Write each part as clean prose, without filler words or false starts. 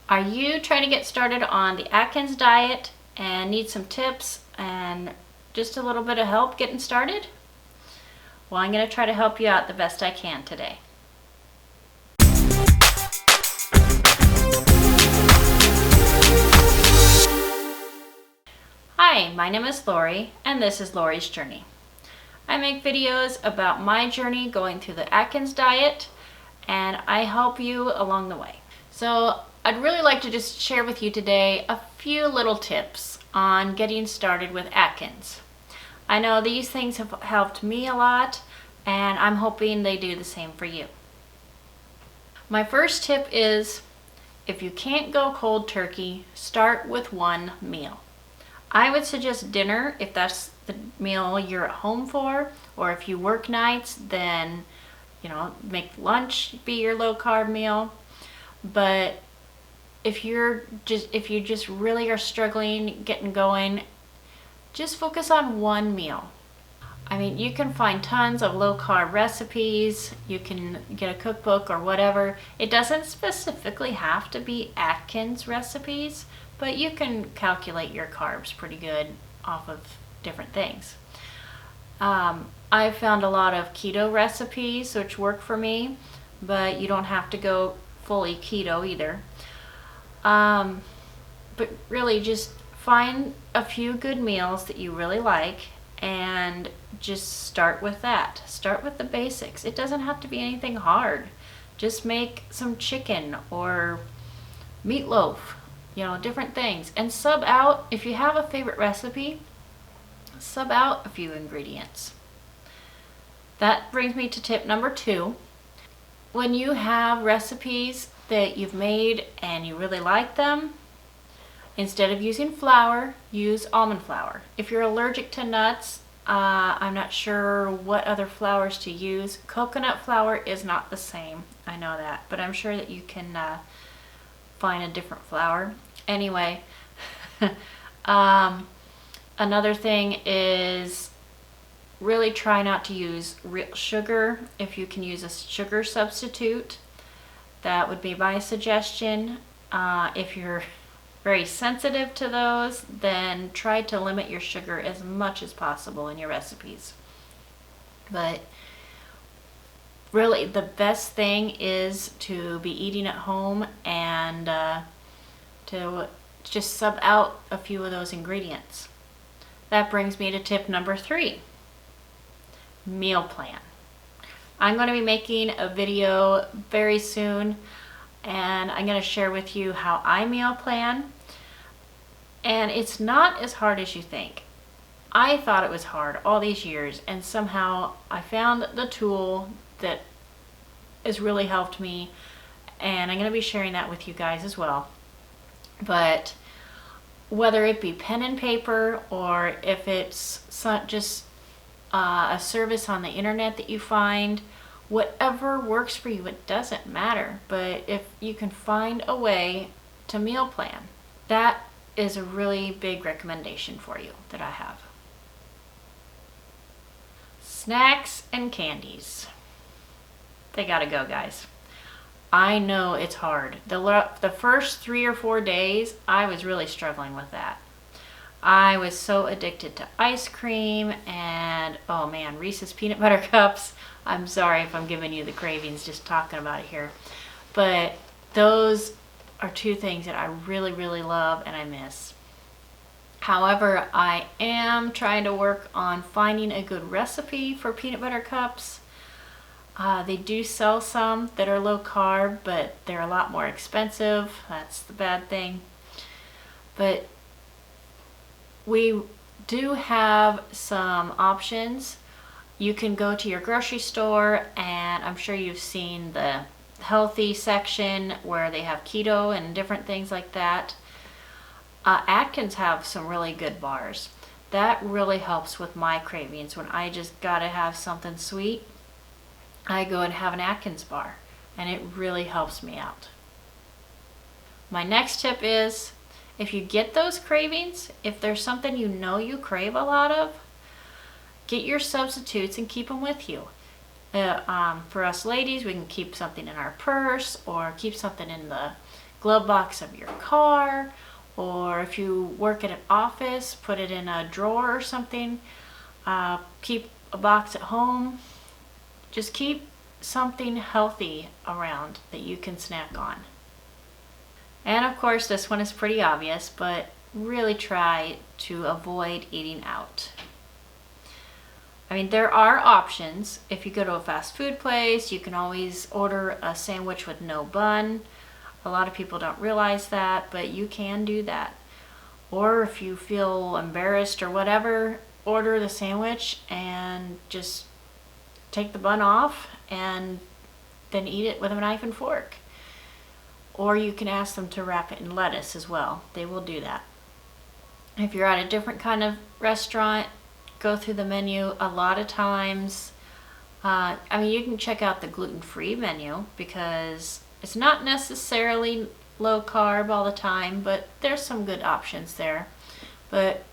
Are you trying to get started on the Atkins diet and need some tips and just a little bit of help getting started? Well, I'm going to try to help you out the best I can today. Hi, my name is Lori, and this is Lori's Journey. I make videos about my journey going through the Atkins diet, and I help you along the way. So I'd really like to just share with you today a few little tips on getting started with Atkins. I know these things have helped me a lot, and I'm hoping they do the same for you. My first tip is, if you can't go cold turkey, start with one meal. I would suggest dinner if that's the meal you're at home for, or if you work nights, then make lunch be your low carb meal. But if you just really are struggling getting going, just focus on one meal. I mean, you can find tons of low carb recipes. You can get a cookbook or whatever. It doesn't specifically have to be Atkins recipes, but you can calculate your carbs pretty good off of different things. I've found a lot of keto recipes which work for me, but you don't have to go fully keto either. But really just find a few good meals that you really like and just start with that. Start with the basics. It doesn't have to be anything hard. Just make some chicken or meatloaf, different things. And sub out, if you have a favorite recipe, sub out a few ingredients. That brings me to tip number 2. When you have recipes that you've made and you really like them, instead of using flour, use almond flour. If you're allergic to nuts, I'm not sure what other flours to use. Coconut flour is not the same, I know that, but I'm sure that you can find a different flour. Anyway, another thing is really try not to use real sugar. If you can use a sugar substitute, that would be my suggestion. If you're very sensitive to those, then try to limit your sugar as much as possible in your recipes. But really, the best thing is to be eating at home and to just sub out a few of those ingredients. That brings me to tip number 3. Meal plan. I'm going to be making a video very soon, and I'm going to share with you how I meal plan. And it's not as hard as you think. I thought it was hard all these years, and somehow I found the tool that has really helped me, and I'm going to be sharing that with you guys as well. But whether it be pen and paper, or if it's just a service on the internet that you find, whatever works for you, it doesn't matter. But if you can find a way to meal plan, that is a really big recommendation for you that I have. Snacks and candies. They gotta go, guys. I know it's hard. The first 3 or 4 days, I was really struggling with that. I was so addicted to ice cream and, oh man, Reese's peanut butter cups. I'm sorry if I'm giving you the cravings just talking about it here. But those are 2 things that I really, really love and I miss. However, I am trying to work on finding a good recipe for peanut butter cups. They do sell some that are low carb, but they're a lot more expensive. That's the bad thing. But we do have some options. You can go to your grocery store, and I'm sure you've seen the healthy section where they have keto and different things like that. Atkins have some really good bars. That really helps with my cravings. When I just gotta have something sweet, I go and have an Atkins bar, and it really helps me out. My next tip is, if you get those cravings, if there's something you crave a lot of, get your substitutes and keep them with you. For us ladies, we can keep something in our purse or keep something in the glove box of your car, or if you work at an office, put it in a drawer or something. Keep a box at home. Just keep something healthy around that you can snack on. And of course, this one is pretty obvious, but really try to avoid eating out. I mean, there are options. If you go to a fast food place, you can always order a sandwich with no bun. A lot of people don't realize that, but you can do that. Or if you feel embarrassed or whatever, order the sandwich and just take the bun off and then eat it with a knife and fork. Or you can ask them to wrap it in lettuce as well. They will do that. If you're at a different kind of restaurant, go through the menu. A lot of times, I mean, you can check out the gluten-free menu because it's not necessarily low carb all the time, but there's some good options there. But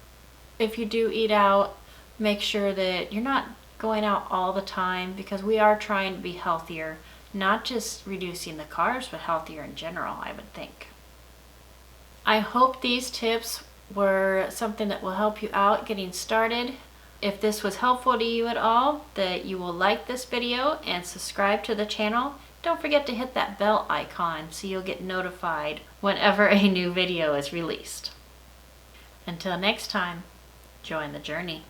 if you do eat out, make sure that you're not going out all the time, because we are trying to be healthier, not just reducing the carbs, but healthier in general, I would think. I hope these tips were something that will help you out getting started. If this was helpful to you at all, that you will like this video and subscribe to the channel. Don't forget to hit that bell icon so you'll get notified whenever a new video is released. Until next time, join the journey.